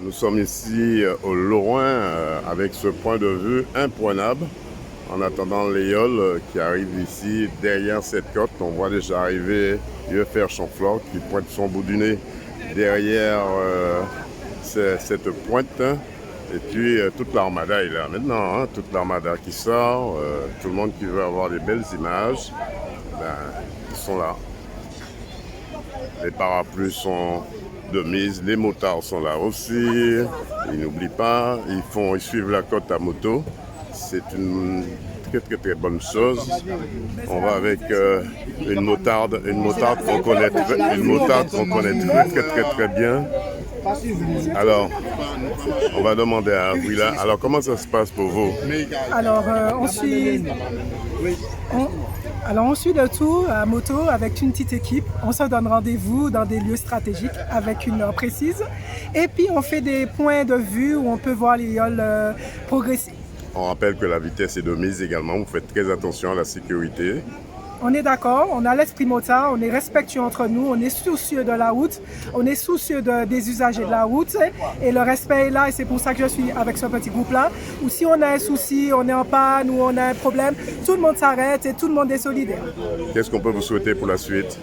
Nous sommes ici au Lorrain avec ce point de vue imprenable. En attendant l'éole qui arrive ici derrière cette côte, on voit déjà arriver l'UFR Chamflore qui pointe son bout du nez derrière cette pointe. Et puis toute l'armada est là maintenant, hein, toute l'armada qui sort, tout le monde qui veut avoir des belles images, ils sont là. Les parapluies sont de mise, les motards sont là aussi, ils n'oublient pas, ils suivent la côte à moto. C'est une très bonne chose. On va avec une motarde qu'on connaît très bien. Alors, on va demander à Willa. Alors, comment ça se passe pour vous? Alors, on suit le tour à moto avec une petite équipe. On se donne rendez-vous dans des lieux stratégiques avec une heure précise. Et puis, on fait des points de vue où on peut voir les yoles progresser. On rappelle que la vitesse est de mise également. Vous faites très attention à la sécurité. On est d'accord, on a l'esprit motard, on est respectueux entre nous, on est soucieux de la route, on est soucieux des usagers de la route et le respect est là et c'est pour ça que je suis avec ce petit groupe-là. Ou si on a un souci, on est en panne ou on a un problème, tout le monde s'arrête et tout le monde est solidaire. Qu'est-ce qu'on peut vous souhaiter pour la suite?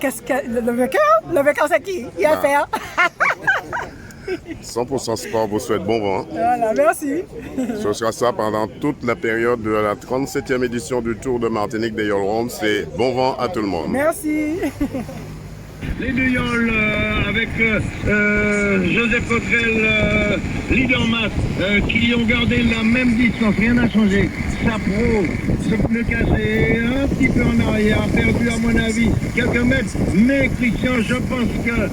Qu'est-ce que le vainqueur? Le vainqueur c'est qui? Il a fait. 100% Sport vous souhaite bon vent. Voilà, merci. Ce sera ça pendant toute la période de la 37e édition du Tour de Martinique des Yole Rondes. C'est bon vent à tout le monde. Merci. Les deux yoles avec Joseph Cotrel, leader mat, qui ont gardé la même distance, rien n'a changé. Sapro, ce pneu cassé, un petit peu en arrière, perdu à mon avis quelques mètres. Mais Christian, je pense que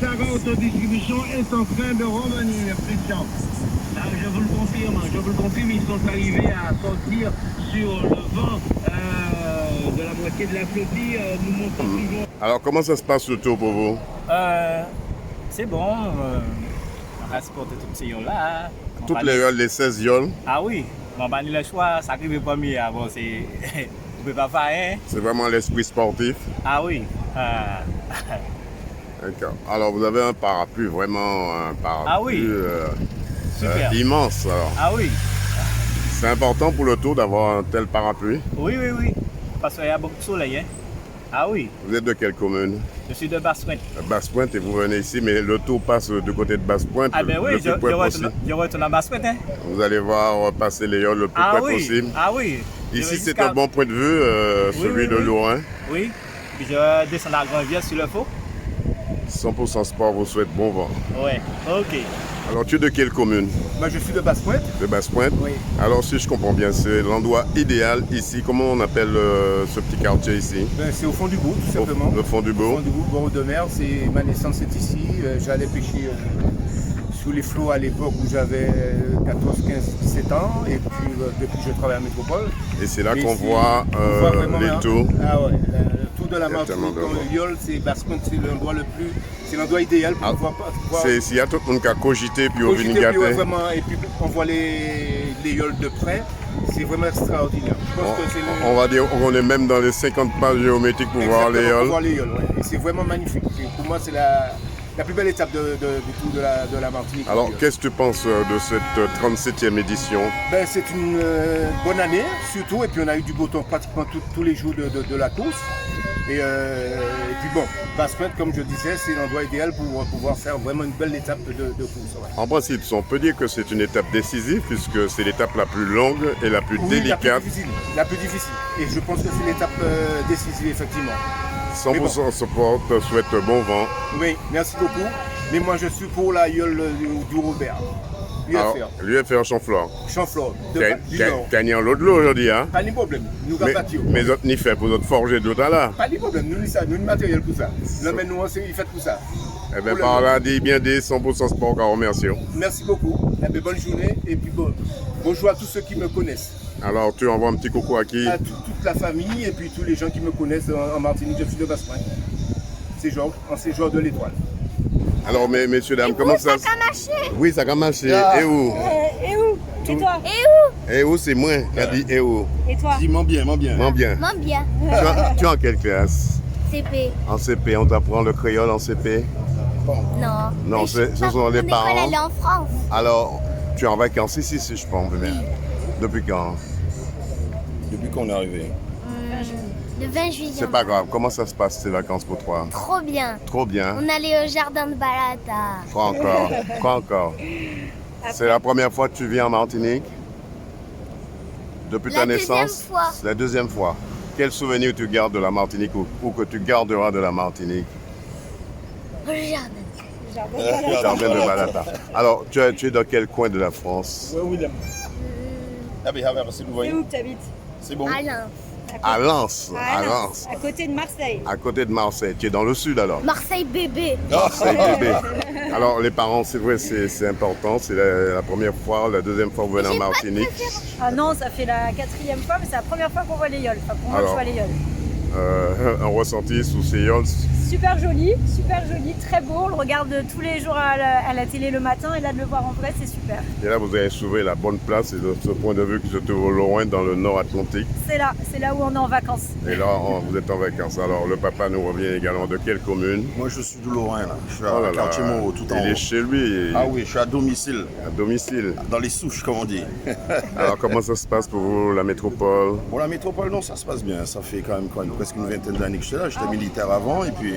Sarah Autodistribution est en train de revenir, Christian. Je vous le confirme, ils sont arrivés à sortir sur le vent de la moitié de la flottille. Nous montons toujours. Alors, comment ça se passe le tour pour vous? C'est bon, on va supporter toutes ces yoles-là. Toutes les yoles, les 16 yoles? Ah oui, on va le choix, ça arrive pas mieux avant, c'est... On peut pas faire, hein? C'est vraiment l'esprit sportif? Ah oui. D'accord. Alors, vous avez un parapluie, vraiment un parapluie ah oui. Immense. Alors. Ah oui. C'est important pour le tour d'avoir un tel parapluie? Oui, parce qu'il y a beaucoup de soleil, hein? Ah oui. Vous êtes de quelle commune? Je suis de Basse-Pointe. Basse-Pointe et vous venez ici, mais le tour passe du côté de Basse-Pointe. Ah ben oui, je retourne à Basse-Pointe. Hein? Vous allez voir passer les yoles le plus près possible. Ah oui. Ici, c'est un bon point de vue, celui de Lorrain. Oui, puis je descends à Grandvière s'il le faut. 100% Sport vous souhaite bon vent. Oui, ok. Alors, tu es de quelle commune? Moi, je suis de Basse-Pointe. De Basse-Pointe? Oui. Alors, si je comprends bien, c'est l'endroit idéal ici. Comment on appelle ce petit quartier ici? C'est au fond du bourg, tout simplement. Le fond du bourg? Au fond du bourg, bord de mer. Ma naissance est ici. J'allais pêcher sous les flots à l'époque où j'avais 14, 15, 17 ans. Et puis, depuis, je travaille à Métropole. Et c'est là qu'on voit les tours. Ah ouais, le tour de la Martinique, dans le Yole, c'est Basse-Pointe, c'est l'endroit le plus... C'est l'endroit idéal pour pouvoir... S'il y a tout le monde qui a cogité, puis au Vinigaté. Et puis on voit les yoles de près, c'est vraiment extraordinaire. Je pense que on va dire qu'on est même dans les 50 pages géométriques pour voir les yoles. Pour voir les yoles, ouais. Et c'est vraiment magnifique. Pour moi, c'est la plus belle étape du tour de la Martinique. Alors, qu'est-ce que tu penses de cette 37e édition? C'est une bonne année, surtout. Et puis, on a eu du beau temps pratiquement tous les jours de la course. Et puis bon, Basse-Pointe, comme je disais, c'est l'endroit idéal pour pouvoir faire vraiment une belle étape de course. Ouais. En principe, on peut dire que c'est une étape décisive puisque c'est l'étape la plus longue et la plus délicate. La plus difficile. Et je pense que c'est l'étape décisive, effectivement. 100% Sport te souhaite bon vent. Oui, merci beaucoup. Mais moi, je suis pour la yole du Robert. L'UFR Chamflore. Chamflore. Gagnant l'autre lot aujourd'hui, hein? Pas de problème. Nous avons battu. Mais autres n'y fait pour autres forger d'autres là. Pas de problème. Nous avons le matériel pour ça. Là, mais nous, il fait tout ça. Eh bien, par là, dit bien des 100% Sport, car remercie. Merci beaucoup. Eh bien, bonne journée. Et puis, bonjour à tous ceux qui me connaissent. Alors, tu envoies un petit coucou à qui? À toute la famille et puis tous les gens qui me connaissent en Martinique. Je suis de Basse-Pointe. C'est Georges, ancien joueur de l'Étoile. Alors, messieurs, dames, comment ça se passe? Oui, ça a marché. Et où? Et où? Et toi? Et où, c'est moi qui a dit et où? Et toi? Dis mon bien. Bien. Tu es en quelle classe? CP. En CP, on t'apprend le créole en CP? Non. Non, Mais ce sont mon les école, parents. elle est en France. Alors, tu es en vacances ici, si je peux en venir. Depuis quand? Depuis qu'on est arrivé. Le 20 juillet. C'est pas grave. Comment ça se passe ces vacances pour toi? Trop bien. Trop bien. On allait au jardin de Balata. Quoi encore? Quoi encore? C'est la première fois que tu viens en Martinique? Depuis ta La naissance? deuxième fois. C'est la deuxième fois. Quel souvenir tu gardes de la Martinique ou que tu garderas de la Martinique? Au jardin. Jardin de Balata. Alors, tu es dans quel coin de la France? Ah, mais c'est C'est où que t'habites? C'est bon. Alain. À Lens. À Lens. À côté de Marseille. À côté de Marseille. Tu es dans le sud alors? Marseille bébé. Marseille bébé. Alors, les parents, c'est vrai, c'est important. C'est la première fois, la deuxième fois que vous venez en Martinique. Ah non, ça fait la 4e fois, mais c'est la première fois qu'on voit les yoles. Enfin, pour moi, je Alors. vois les yoles. Un ressenti sous ces yoles. Super joli, très beau. On le regarde tous les jours à la télé le matin et là de le voir en vrai, c'est super. Et là, vous avez trouvé la bonne place et de ce point de vue qui se trouve au loin dans le nord Atlantique. C'est là où on est en vacances. Et là, vous êtes en vacances. Alors, le papa nous revient également de quelle commune? Moi, je suis du Lorrain, là. Je suis Oh là à là, quartier Moreau, tout en il haut. est chez lui, Ah oui, je suis à domicile, à domicile. dans les souches, comme on dit. Alors, comment ça se passe pour vous, la métropole? Pour la métropole, non, ça se passe bien. Ça fait quand même presque une vingtaine d'années que j'étais là. J'étais militaire avant et puis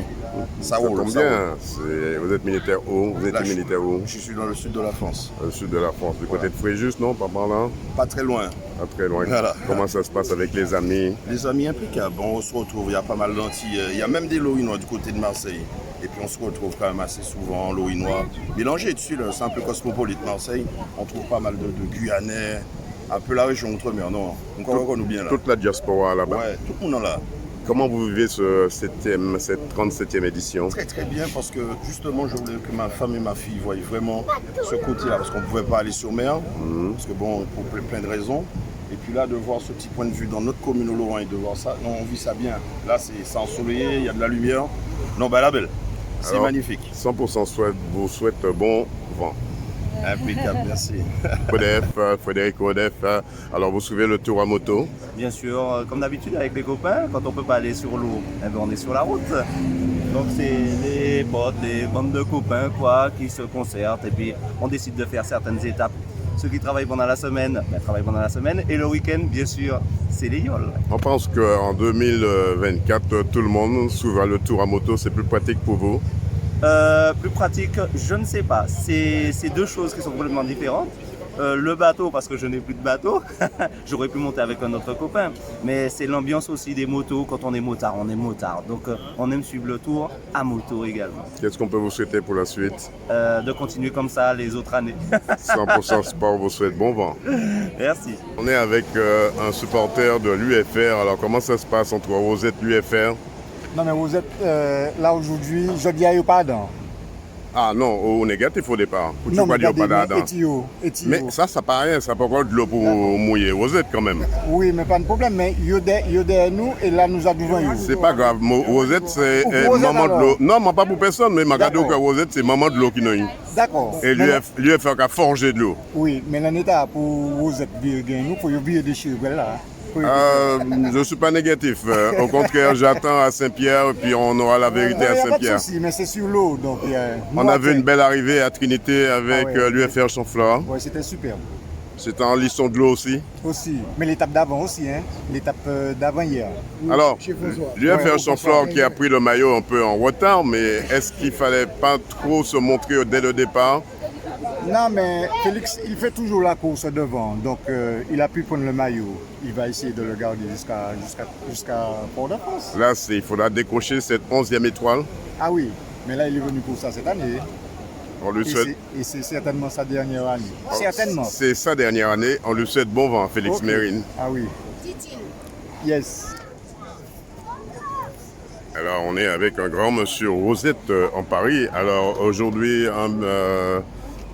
ça Ça roule. tombe ça roule. bien. Vous êtes militaire où? Vous Là, étiez militaire où? Je suis dans le sud de la France. Au sud de la France, du côté de Fréjus, non? Pas par là? Pas très loin. Pas très loin. Voilà. Comment ça se passe avec les amis? Les amis impeccables. On se retrouve, il y a pas mal d'Antilles. Il y a même des Lorinois du côté de Marseille. Et puis on se retrouve quand même assez souvent, Lorinois. Mélangé dessus, là, c'est un peu cosmopolite Marseille. On trouve pas mal de Guyanais. Un peu la région Outre-mer, non? On reconnaît bien là. Toute la diaspora là-bas. Ouais, tout le monde est là. Comment vous vivez cette 37e édition? Très très bien parce que justement je voulais que ma femme et ma fille voient vraiment ce côté-là parce qu'on ne pouvait pas aller sur mer, parce que bon, pour plein de raisons. Et puis là de voir ce petit point de vue dans notre commune au Lorrain et de voir ça, non, on vit ça bien. Là c'est ensoleillé, il y a de la lumière. Non, ben la belle, c'est Alors, magnifique. 100% vous souhaite bon vent. Impeccable, merci. Frédéric Odef, alors vous suivez le tour à moto? Bien sûr, comme d'habitude avec les copains, quand on peut pas aller sur l'eau, eh ben on est sur la route. Donc c'est les potes, les bandes de copains quoi, qui se concertent et puis on décide de faire certaines étapes. Ceux qui travaillent pendant la semaine, travaillent pendant la semaine et le week-end, bien sûr, c'est les yoles. On pense qu'en 2024, tout le monde suivra le tour à moto, c'est plus pratique pour vous? Plus pratique, je ne sais pas. C'est deux choses qui sont complètement différentes. Le bateau, parce que je n'ai plus de bateau, j'aurais pu monter avec un autre copain. Mais c'est l'ambiance aussi des motos. Quand on est motard, on est motard. Donc on aime suivre le tour à moto également. Qu'est-ce qu'on peut vous souhaiter pour la suite? De continuer comme ça les autres années. 100% Sport vous souhaite bon vent. Merci. On est avec un supporter de l'UFR. Alors comment ça se passe entre Rosette et l'UFR? Non, mais vous êtes là aujourd'hui, je dis à pas dedans. Ah non, au négatif au départ. Ou tu Non, pas mais dire pas dedans. Mais Etio. ça paraît rien, ça peut encore de l'eau pour mouiller. Rosette quand même. Oui, mais pas de problème, mais il y a derrière nous et là nous avons eu. C'est pas grave. Rosette, c'est Pour Rosette, maman de alors. l'eau. Non, mais pas pour personne, mais ma cadeau que D'accord. Rosette, c'est maman de l'eau qui n'a eu. D'accord. Et Mais- l'UFR qui a forgé de l'eau. Oui, mais l'État pour vous êtes bien nous, pour vous des chiffres là. Je ne suis pas négatif. Au contraire, j'attends à Saint-Pierre et puis on aura la vérité Il n'y à a pas de Saint-Pierre. souci, mais c'est sur l'eau. Donc, On a vu une belle arrivée à Trinité avec Ah ouais. l'UFR Chanfleur. Oui, c'était superbe. C'était en lisson de l'eau aussi. Aussi. Mais l'étape d'avant aussi, hein. L'étape d'avant hier. Alors, l'UFR Ouais, Chanfleur qui a pris le maillot un peu en retard, mais est-ce qu'il fallait pas trop se montrer dès le départ? Non, mais Félix, il fait toujours la course devant. Donc, il a pu prendre le maillot. Il va essayer de le garder jusqu'à Port-de-France. Là, il faudra décrocher cette 11e étoile. Ah oui, mais là, il est venu pour ça cette année. On lui souhaite, Et c'est certainement sa dernière année. Certainement. c'est sa dernière année. On lui souhaite bon vent, Félix Ok. Mérine. Ah oui. Yes. Alors, on est avec un grand monsieur Rosette en Paris. Alors, aujourd'hui,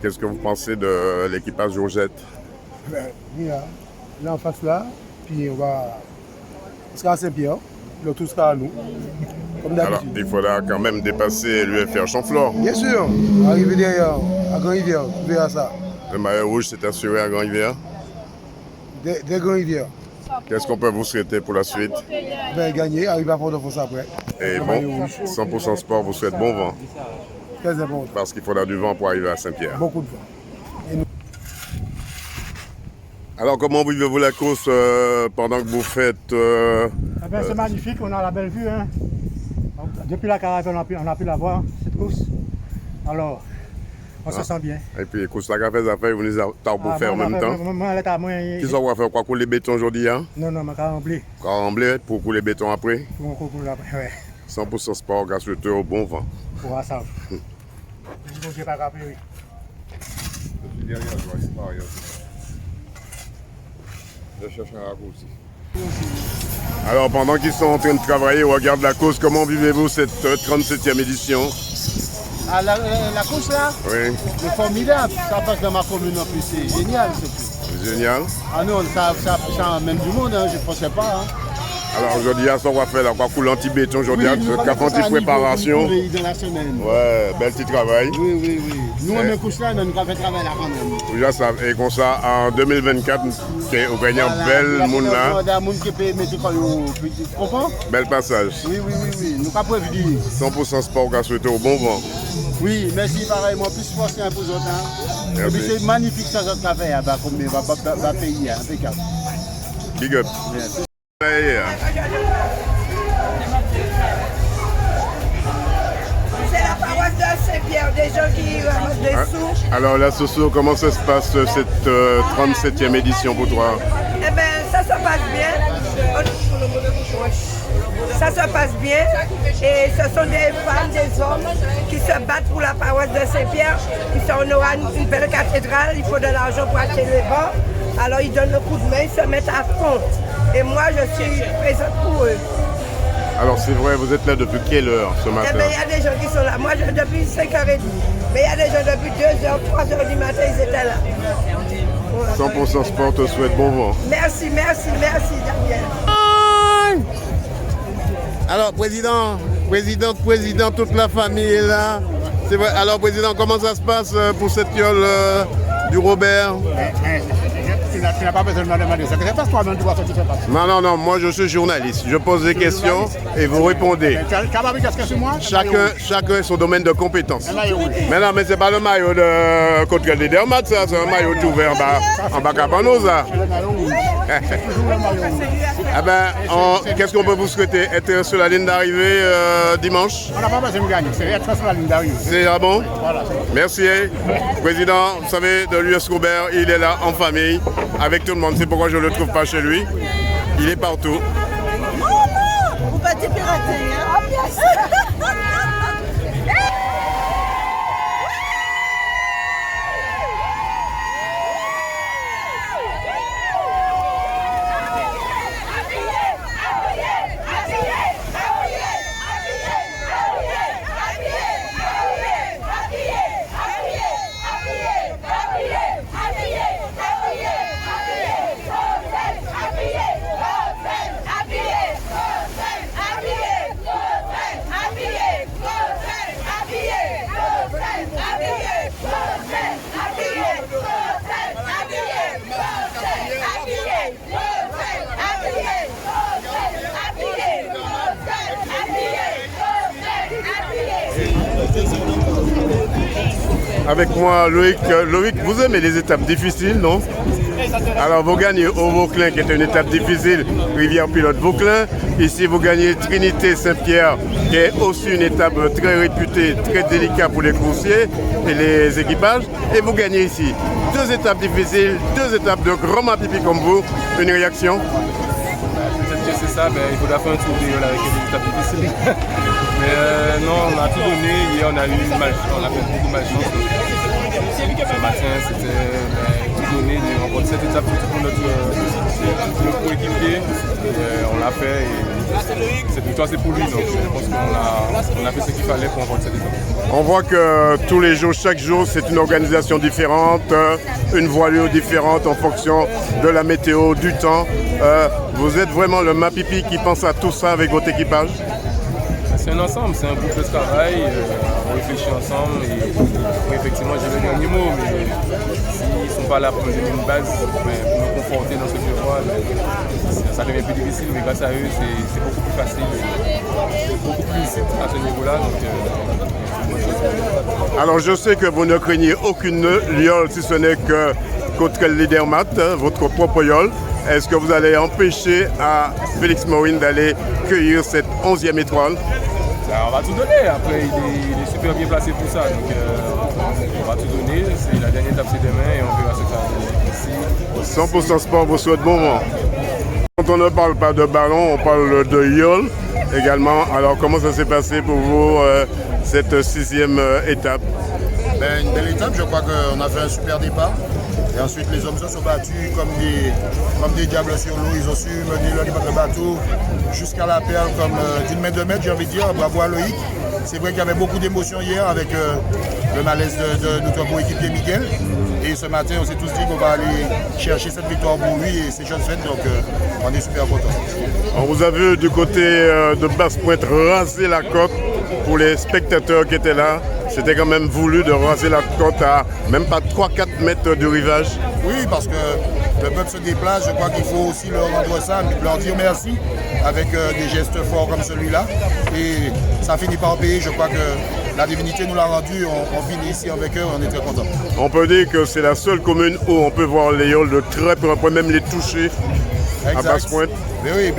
qu'est-ce que vous pensez de l'équipage Rosette? Là en face là, puis on va jusqu'à Saint-Pierre, le tout sera à nous, comme Alors, d'habitude. il faudra quand même dépasser l'UFR Chanfleur. Bien sûr, arriver derrière, à Grand-Rivière, tu verras ça. Le maillot rouge s'est assuré à Grand-Rivière. Dès Grand-Rivière, Qu'est-ce qu'on peut vous souhaiter pour la suite? ben gagner, arriver à Port-de-France après. Et Le bon, maillot rouge. 100% Sport vous souhaite bon vent. Très important. Parce qu'il faudra du vent pour arriver à Saint-Pierre. Beaucoup de vent. Alors, comment vivez-vous la course pendant que vous faites Eh ben, c'est magnifique, on a la belle vue. Hein. Depuis la caravane, on a pu la voir, cette course. Alors, on se sent bien. Et puis, course la café, ça fait, vous les avez faire en même temps. Qui ça va faire quoi, couler béton aujourd'hui? Hein? Non, ma carambler. Carambler pour couler béton après? Pour couler après, ouais. 100% sport, grâce au bon vent. Pour ça. Je ne pas capé, oui. Je cherche un raccourci. Alors, pendant qu'ils sont en train de travailler au regard de la course, comment vivez-vous cette 37e édition? Ah, la course là, Oui, c'est formidable. Ça passe dans ma commune en plus, c'est génial. génial. Ah non, ça même du monde, hein, je ne pensais pas. Hein. Alors aujourd'hui, ça on va faire la couler anti-béton aujourd'hui, café préparation. Oui, dans la semaine. Ouais, bel petit travail. Oui. Nous, on me couche là, mais nous avons fait travail là quand même. Déjà ça, et comme ça, en 2024, on gagne un bel monde là. Il monde qui peut mettre tu comprends? Bel passage. Oui. Nous avons prévu. 100% sport qu'a souhaité au bon vent. Oui, merci pareillement. Plus force un pour autres. Merci. C'est magnifique ça, notre café, comme va payer, impeccable. Big up. Yes. C'est la paroisse de Saint-Pierre, des gens qui ramassent des sous. Alors là, Soso, comment ça se passe cette 37e édition pour toi? Eh bien, ça se passe bien. Ça se passe bien. Et ce sont des femmes, des hommes qui se battent pour la paroisse de Saint-Pierre. On aura une belle cathédrale, il faut de l'argent pour acheter les bancs. Alors ils donnent le coup de main, ils se mettent à fond. Et moi, je suis présente pour eux. Alors c'est vrai, vous êtes là depuis quelle heure ce matin? Eh bien, il y a des gens qui sont là. Moi, depuis 5h30. Mais il y a des gens depuis 2h, 3h du matin, ils étaient là. Voilà. 100% sport te souhaite bon vent. Merci, Daniel. Alors, président, toute la famille est là. C'est vrai. Alors, président, comment ça se passe pour cette fiole du Robert? Tu n'as pas besoin de me demander ça. C'est pas toi-même qui vois ce qui se passe. Non, moi je suis journaliste. Je pose des questions et vous répondez. Chacun son domaine de compétence. Mais non, mais c'est pas le maillot de Côte-Gueule des Dermates, ça. C'est un maillot tout vert en bas Capanosa. Eh ben, qu'est-ce qu'on peut vous souhaiter? Être sur la ligne d'arrivée dimanche? On n'a pas besoin de gagner, c'est être sur la ligne d'arrivée. C'est ah bon? Voilà. Merci. Président, vous savez, de l'US Robert, il est là en famille, avec tout le monde. C'est pourquoi je ne le trouve pas chez lui. Il est partout. Oh non! Vous pas être piraté, hein? Oh, bien sûr! Avec moi, Loïc. Loïc, vous aimez les étapes difficiles, non? Alors, vous gagnez au Vauclin, qui est une étape difficile, Rivière-Pilote Vauclin. Ici, vous gagnez Trinité-Saint-Pierre, qui est aussi une étape très réputée, très délicate pour les coursiers et les équipages. Et vous gagnez ici 2 étapes difficiles, 2 étapes de grands mapipi comme vous. Une réaction? Peut-être que c'est ça, mais il faudra faire un tour de avec les étapes difficiles. Mais non, on a tout donné. Hier, on a fait beaucoup de malchance. Ce matin, c'était tout donné. On remporte cette étape pour notre coéquipier. On l'a fait et cette victoire, c'est pour lui. Donc, je pense qu'on a fait ce qu'il fallait pour remporter cette étape. On voit que tous les jours, chaque jour, c'est une organisation différente, une voilure différente en fonction de la météo, du temps. Vous êtes vraiment le Mapipi qui pense à tout ça avec votre équipage? C'est un ensemble, c'est un groupe de travail, on réfléchit ensemble et effectivement j'ai le dernier mot, mais s'ils ne sont pas là pour me donner une base, mais pour me conforter dans ce que je vois. Ça devient plus difficile, mais grâce à eux, c'est beaucoup plus facile, beaucoup plus lucide à ce niveau-là. Alors je sais que vous ne craignez aucune liole si ce n'est que contre le leader Mat, votre propre yole. Est-ce que vous allez empêcher à Félix Morin d'aller cueillir cette 11e étoile? On va tout donner, après il est super bien placé pour ça, donc on va tout donner, c'est la dernière étape c'est demain et on verra ce que ça va donner. 100% Sport vous souhaite bon vent. Quand on ne parle pas de ballon, on parle de yole également. Alors comment ça s'est passé pour vous cette 6e étape? Une belle étape, je crois qu'on a fait un super départ. Et ensuite les hommes se sont battus comme des diables sur l'eau. Ils ont su mener le bateau jusqu'à la perle comme d'une main de maître, j'ai envie de dire. Bravo à Loïc. C'est vrai qu'il y avait beaucoup d'émotions hier avec le malaise de notre coéquipier Miguel. Et ce matin, on s'est tous dit qu'on va aller chercher cette victoire pour lui et c'est chose faite. Donc on est super contents. On vous a vu du côté de Basse-Pointe raser la côte pour les spectateurs qui étaient là. C'était quand même voulu de raser la côte à même pas 3-4 mètres du rivage. Oui, parce que le peuple se déplace. Je crois qu'il faut aussi leur rendre ça, leur dire merci avec des gestes forts comme celui-là. Et ça finit par payer. Je crois que la divinité nous l'a rendu. On finit ici avec eux. On est très contents. On peut dire que c'est la seule commune où on peut voir les yoles de très près. On peut même les toucher. Exact. À Basse-Pointe. Mais oui,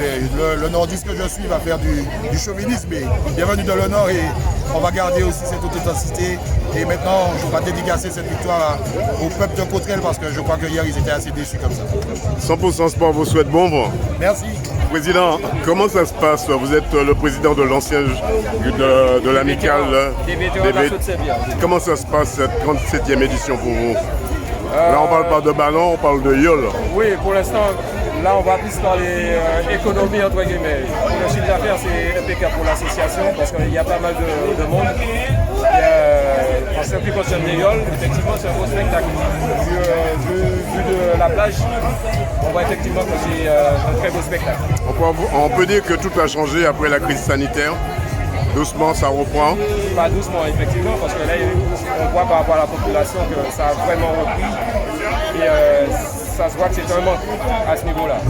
le nordiste que je suis va faire du chauvinisme. Mais bienvenue dans le nord et on va garder aussi cette haute intensité. Et maintenant, je vais dédicacer cette victoire au peuple de Cotterêts parce que je crois que hier ils étaient assez déçus comme ça. 100% Sport vous souhaite bon vent. Merci. Président, comment ça se passe? Vous êtes le président de l'ancien de l'amicale DB. Comment ça se passe cette 37e édition pour vous? Là, on ne parle pas de ballon, on parle de yole. Oui, pour l'instant, là, on va plus parler économie, entre guillemets. Pour le chiffre d'affaires, c'est impeccable pour l'association parce qu'il y a pas mal de monde. En ce qui concerne les yoles, effectivement, c'est un beau spectacle. Vu de la plage, on voit effectivement que c'est un très beau spectacle. On peut dire que tout a changé après la crise sanitaire. Doucement, ça reprend. Pas doucement, effectivement, parce que là, on voit par rapport à la population que ça a vraiment repris. Et ça se voit que c'est un manque à ce niveau-là.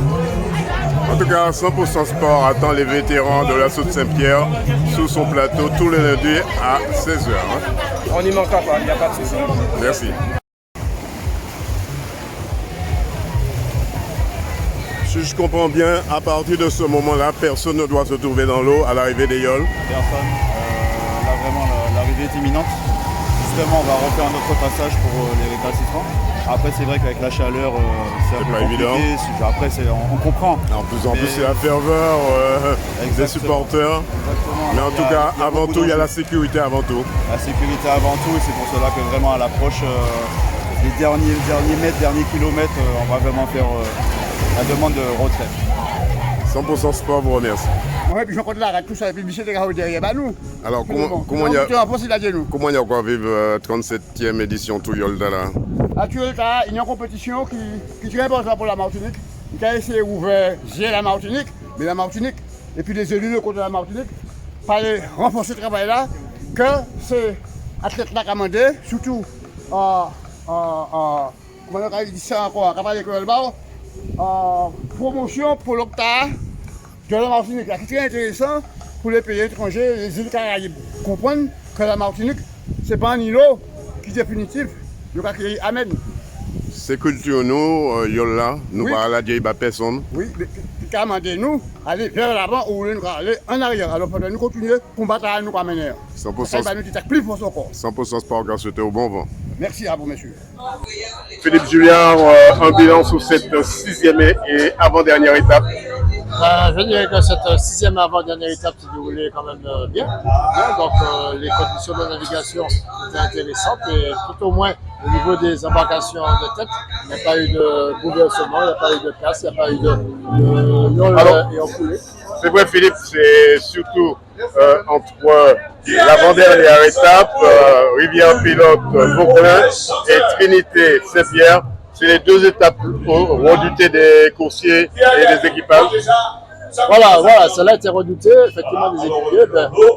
En tout cas, 100% Sport attend les vétérans de l'Assaut de Saint-Pierre sous son plateau tous les lundis à 16h. On n'y manquera pas, il n'y a pas de souci. Merci. Si je comprends bien, à partir de ce moment-là, personne ne doit se trouver dans l'eau à l'arrivée des yoles. Personne. Là, vraiment, l'arrivée est imminente. Justement, on va refaire notre passage pour les récalcitrants. Après, c'est vrai qu'avec la chaleur, c'est un peu pas compliqué. évident. Après, on comprend. En plus, c'est la ferveur des supporters. Exactement. Mais en tout cas, avant tout, il y a la sécurité avant tout. La sécurité avant tout, et c'est pour cela que vraiment à l'approche, les derniers mètres, derniers kilomètres, on va vraiment faire la demande de retrait. 100% Sport vous remercie. Ouais, puis je compte là, tout ça, et puis Michel est derrière nous. Alors, comment il y a encore vivre 37e édition tout Yolda là? Actuellement, il y a une compétition qui est très importante pour la Martinique. Il a essayé d'ouvrir la Martinique, mais la Martinique, et puis les élus locaux de la Martinique, fallait renforcer ce travail-là, que ces athlètes-là qui ont demandé, surtout comment on dit ça encore, promotion pour l'octa de la Martinique. C'est très intéressant pour les pays étrangers, les îles Caraïbes, comprendre que la Martinique, ce n'est pas un îlot qui est définitif. Amen. C'est culture nous, Yola, nous pas la dire personne. Oui, mais commandez nous aller vers l'avant ou nous aller en arrière. Alors pendant nous continuer combattre à nous amener. 100% Sport grâce au bon vent. Merci à vous, messieurs. Philippe Julliard, un bilan sur cette 6e et avant-dernière étape. Je dirais que cette 6e avant-dernière étape s'est déroulée quand même bien. Donc les conditions de navigation étaient intéressantes et tout au moins au niveau des embarcations de tête, il n'y a pas eu de bouleversement, il n'y a pas eu de casse, il n'y a pas eu de yole et encoulé. C'est vrai Philippe, c'est surtout entre l'avant-dernière étape, Rivière-Pilote, Vauclin et Trinité-Saint-Pierre. C'est les deux étapes redoutées des coursiers et des équipages. Voilà, cela a été redouté, effectivement, des équipiers.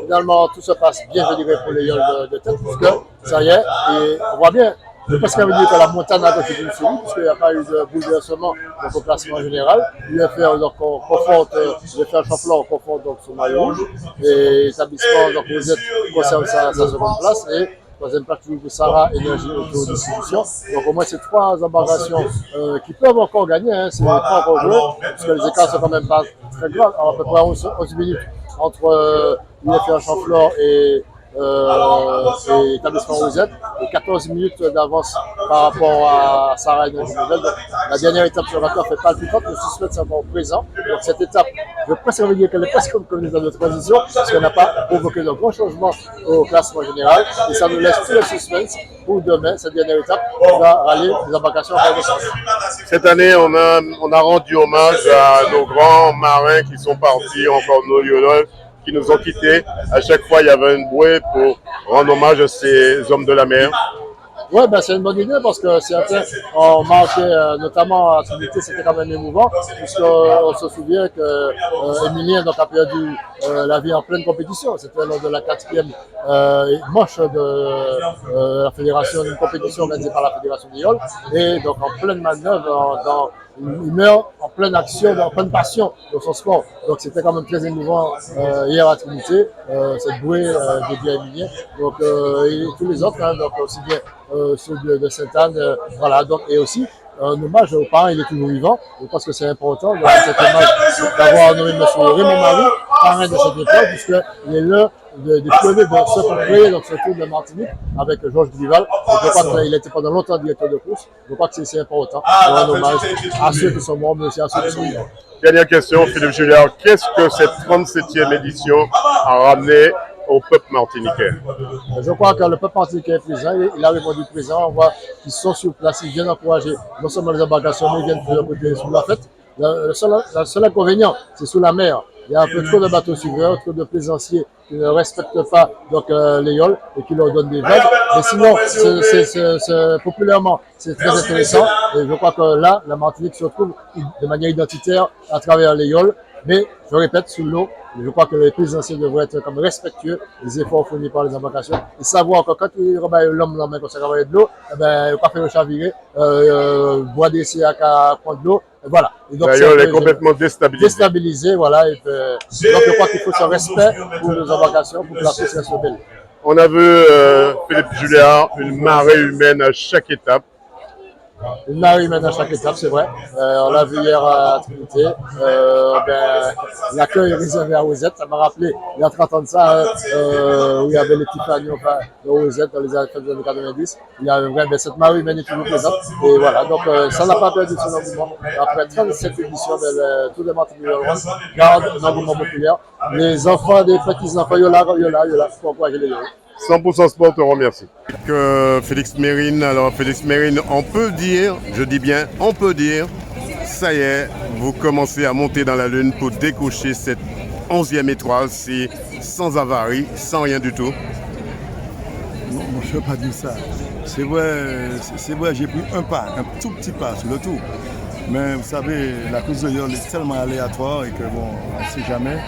Finalement, tout se passe bien, je dirais, pour les yoles de tête, puisque ça y est, et on voit bien, Je pense qu'elle veut dire que la montagne a continué de suivre, puisqu'il n'y a pas eu de bouleversement au classement général. UFR, donc, on conforte, UFR Champlain, on conforte donc son maillot rouge. Et l'établissement, donc, vous êtes conserve sa seconde place. Et troisième place pour Sarah Énergie Auto-Distribution. Donc au moins c'est 3 embarcations qui peuvent encore gagner, hein, c'est pas encore joué, parce que les écarts sont quand même pas très grands, à peu près 11 minutes entre UFR Champlain et établissement Rosette, et 14 minutes d'avance par rapport à Sarah Énergie Nouvelle. Donc la dernière étape sur l'accord fait palpitante, le suspense est encore présent. Donc cette étape, je peux presque dire qu'elle est presque comme une étape de transition, parce qu'elle n'a pas provoqué de grands changements au classement général, et ça nous laisse tout le suspense pour demain, cette dernière étape, on va rallier les embarcations en renaissance. Cette année, on a rendu hommage à nos grands marins qui sont partis, encore nos yoleurs, qui nous ont quittés. À chaque fois, il y avait une bouée pour rendre hommage à ces hommes de la mer. Oui, ben, c'est une bonne idée parce que certains ont marqué, notamment à Trinité, c'était quand même émouvant, puisqu'on se souvient qu'Emilien a perdu la vie en pleine compétition. C'était lors de la 4e manche de la fédération, une compétition organisée par la Fédération des Yoles. Et donc en pleine manœuvre, il meurt en pleine action, en pleine passion dans son sport. Donc c'était quand même très émouvant hier à Trinité, cette bouée dédiée à Emilien. Donc, et tous les autres, hein, donc aussi bien ceux de Sainte-Anne, voilà, donc, et aussi un hommage aux parents, il est toujours vivant. Je pense que c'est important de cet hommage d'avoir nommé M. Raymond Marie, parrain de cette époque, puisqu'il est l'un des pionniers de ce qu'on crée, donc ce tour de Martinique, avec Georges Grival. Je crois qu'il était pendant longtemps directeur de course. Je crois que c'est important de rendre hommage à ceux qui sont morts, mais aussi à ceux qui sont vivants. Dernière question, Philippe Julliard. Qu'est-ce que cette 37e édition a ramené au peuple martiniquais? Je crois que le peuple martiniquais est présent, il a répondu présent, on voit qu'ils sont sur place, ils viennent encourager non seulement les embarcations, mais ils viennent sous la fête. Le seul inconvénient, c'est sous la mer. Il y a un peu trop de bateaux suiveurs, trop de plaisanciers qui ne respectent pas donc, les yoles et qui leur donnent des vagues. Mais sinon, populairement, c'est très intéressant. Et je crois que là, la Martinique se retrouve de manière identitaire à travers les yoles. Mais, je répète, sous l'eau, je crois que les plaisanciers devraient être comme respectueux des efforts fournis par les embarcations et savoir que quand ils rebattent l'homme dans la main comme ça, de l'eau, eh ben, il ne faut pas faire le chavirer, boire des siacs à prendre de l'eau. Voilà. D'ailleurs, elle est complètement déstabilisée. Déstabilisée, voilà. Donc, je crois qu'il faut ce respect pour nos embarcations, pour que la course reste belle. On a vu, Philippe Julliard, une marée humaine à chaque étape. Une marée humaine à chaque étape, c'est vrai. On l'a vu hier à Trinité. L'accueil réservé à Rosette, ça m'a rappelé, il y a 30 ans de ça, où il y avait les petits paniers de Rosette dans les années 90. Il y a cette marée humaine est toujours présente. Et voilà, donc ça n'a pas perdu son engouement. Après 37 éditions, tous les Martiniquais gardent un engouement populaire. Les enfants, des petits-enfants, yola, pour encourager les yola. 100% Sport te remercie. Félix Mérine, alors Félix Mérine, on peut dire, je dis bien, on peut dire, ça y est, vous commencez à monter dans la lune pour décocher cette 11e étoile, c'est sans avarie, sans rien du tout. Non, je ne veux pas dire ça. C'est vrai, j'ai pris un tout petit pas sur le tour. Mais vous savez, la course de Yole est tellement aléatoire et que bon, on ne sait jamais.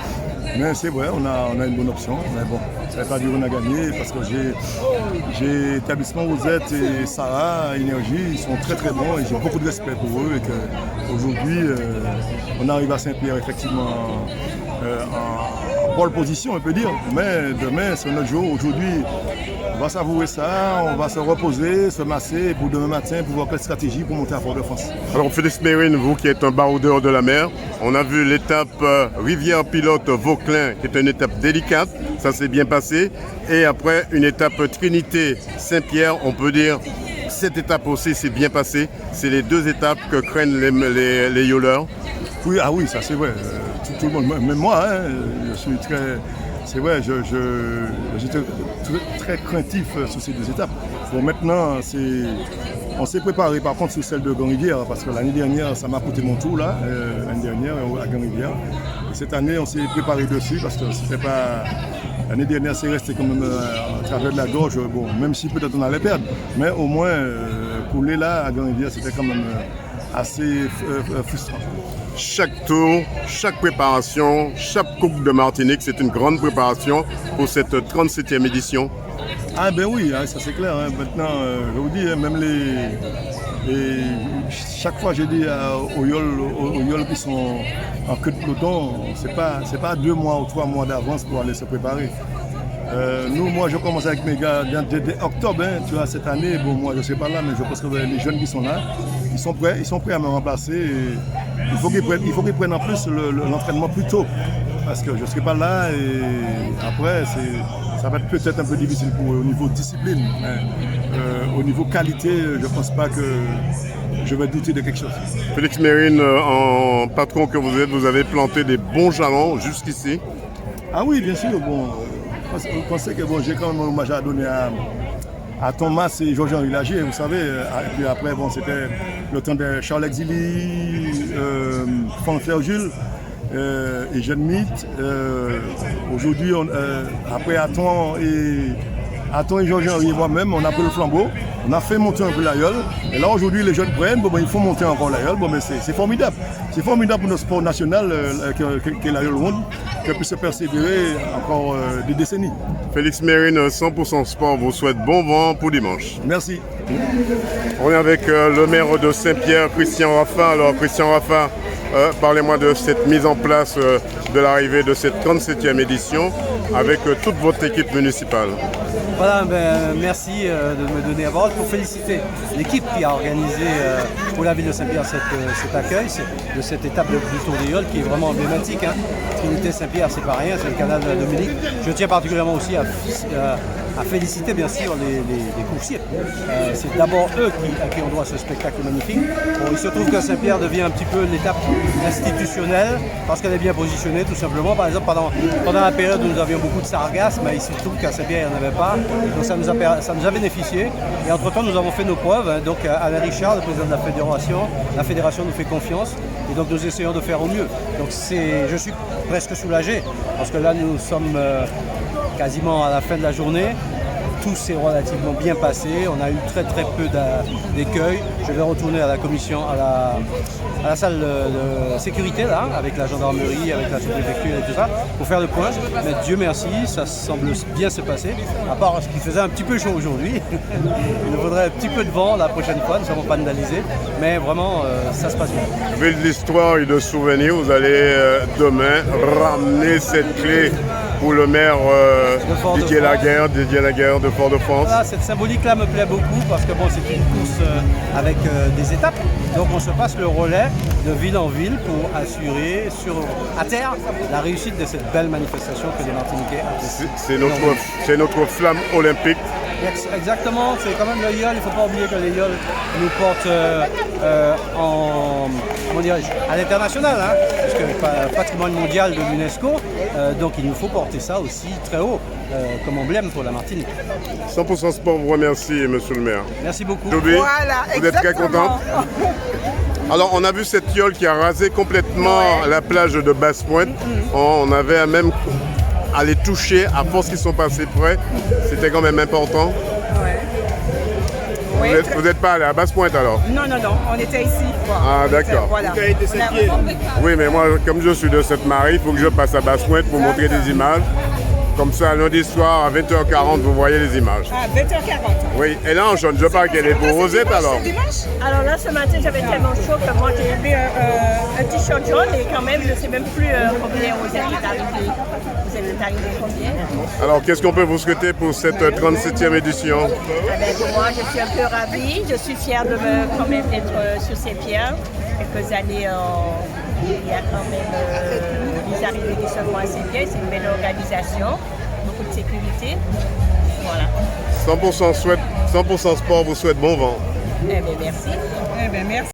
Mais c'est vrai, on a une bonne option. Mais bon, ça ne veut pas dire qu'on a gagné parce que j'ai établissement Rosette et Sarah Énergie, ils sont très très bons et j'ai beaucoup de respect pour eux. Et qu'aujourd'hui, on arrive à Saint-Pierre effectivement en pole position, on peut dire. Mais demain, c'est notre jour. Aujourd'hui, on va savourer ça, on va se reposer, se masser pour demain matin pouvoir quelle stratégie pour monter à Fort-de-France. Alors Félix Mérine, vous qui êtes un baroudeur de la mer, on a vu l'étape Rivière-Pilote Vauclin qui est une étape délicate, ça s'est bien passé. Et après une étape Trinité-Saint-Pierre, on peut dire cette étape aussi s'est bien passée. C'est les deux étapes que craignent les yoleurs. Oui, ah oui, ça c'est vrai. Tout le monde, même moi, hein, je suis très... C'est vrai, j'étais très craintif sur ces deux étapes. Bon, maintenant, on s'est préparé par contre sur celle de Grand-Rivière, parce que l'année dernière, ça m'a coûté mon tour, là, l'année dernière à Grand-Rivière. Cette année, on s'est préparé dessus, parce que c'était pas... L'année dernière, c'est resté quand même à travers de la gorge, bon, même si peut-être on allait perdre. Mais au moins, couler là à Grand-Rivière, c'était quand même assez frustrant. Chaque tour, chaque préparation, chaque Coupe de Martinique, c'est une grande préparation pour cette 37e édition. Ah ben oui, hein, ça c'est clair. Hein. Maintenant, je vous dis, hein, même chaque fois j'ai dit aux yoles qui sont en queue de peloton, c'est pas 2 mois ou 3 mois d'avance pour aller se préparer. Moi je commence avec mes gars dès octobre, hein, tu vois, cette année, bon moi je ne suis pas là, mais je pense que les jeunes qui sont là, ils sont prêts à me remplacer. Et il faut qu'ils prennent en plus l'entraînement plus tôt, parce que je ne serai pas là et après ça va être peut-être un peu difficile pour eux au niveau discipline. Hein. Au niveau qualité, je ne pense pas que je vais douter de quelque chose. Félix Mérine, en patron que vous êtes, vous avez planté des bons jalons jusqu'ici. Ah oui, bien sûr. Bon, vous pensez que bon, j'ai quand même un hommage à donner à Thomas et Georges-Henri Lagier, vous savez. Et puis après, bon, c'était le temps de Charles Exili, Franck Ferjul et Jeanne Mythe. Aujourd'hui, après Aton et Georges-Henri et moi-même, on a pris le flambeau, on a fait monter un peu l'aïeul. Et là, aujourd'hui, les jeunes prennent, il faut monter encore l'aïeul. Bon, mais c'est formidable. C'est formidable pour notre sport national qu'est l'aïeul ronde, qu'elle puisse persévérer encore des décennies. Félix Mérine, 100% Sport vous souhaite bon vent pour dimanche. Merci. On est avec le maire de Saint-Pierre, Christian Raffa. Alors, Christian Raffa, parlez-moi de cette mise en place de l'arrivée de cette 37e édition avec toute votre équipe municipale. Voilà, merci de me donner la parole pour féliciter l'équipe qui a organisé pour la ville de Saint-Pierre cet accueil de cette étape du Tour des Yoles qui est vraiment emblématique. Hein. Trinité Saint-Pierre, c'est pas rien, c'est le canal de la Dominique. Je tiens particulièrement aussi à féliciter bien sûr les coursiers. C'est d'abord eux à qui on doit ce spectacle magnifique. Bon, il se trouve que Saint-Pierre devient un petit peu l'étape institutionnelle parce qu'elle est bien positionnée tout simplement. Par exemple, pendant la période où nous avions beaucoup de sargasses, il se trouve qu'à Saint-Pierre il n'y en avait pas. Donc ça nous a bénéficié. Et entre-temps, nous avons fait nos preuves. Hein. Donc Alain Richard, le président de la fédération nous fait confiance. Et donc nous essayons de faire au mieux. Donc je suis presque soulagé parce que là nous sommes quasiment à la fin de la journée. Tout s'est relativement bien passé. On a eu très peu d'écueils. Je vais retourner à la commission, à la salle de sécurité là, avec la gendarmerie, avec la sous-préfecture et tout ça, pour faire le point. Mais Dieu merci, ça semble bien se passer. À part ce qui faisait un petit peu chaud aujourd'hui. Il nous faudrait un petit peu de vent la prochaine fois, nous ne sommes pas vandalisés. Mais vraiment, ça se passe bien. Vu de l'histoire et de souvenirs, vous allez demain ramener cette clé pour le maire Didier Laguerre de Fort-de-France. Voilà, cette symbolique-là me plaît beaucoup parce que bon, c'est une course avec des étapes. Donc on se passe le relais de ville en ville pour assurer à terre la réussite de cette belle manifestation que les Martiniquais apprécient. C'est notre flamme olympique. Exactement, c'est quand même le YOL, il ne faut pas oublier que les YOL nous portent à l'international, hein, puisque patrimoine mondial de l'UNESCO, donc il nous faut porter ça aussi très haut comme emblème pour la Martinique. 100% Sport vous remercie, monsieur le maire. Merci beaucoup. Toby, vous êtes très content? Alors on a vu cette yole qui a rasé complètement la plage de Basse-Pointe. On avait même à les toucher à force qu'ils sont passés près. C'était quand même important. Oui, vous n'êtes pas allé à Basse-Pointe alors? Non, on était ici. Ah d'accord. Voilà. Oui, mais moi, comme je suis de Sainte-Marie, il faut que je passe à Basse-Pointe pour montrer des images. Comme ça, lundi soir, à 20h40, vous voyez les images. À 20h40. Oui, et là, on chante. Je parle qu'elle est pour Rosette alors. Alors là, ce matin, j'avais tellement chaud que moi, j'ai vu un t-shirt jaune et quand même, je ne sais même plus combien Rosette est arrivé. Vous êtes arrivé combien? Alors, qu'est-ce qu'on peut vous souhaiter pour cette 37e édition? Moi, je suis un peu ravie. Je suis fière de quand même d'être sur Saint-Pierre. Quelques années, il y a quand même des arrivées qui se font assez bien. C'est une belle organisation, beaucoup de sécurité. Voilà. 100% Sport vous souhaite bon vent. Eh bien, merci. Eh bien, merci.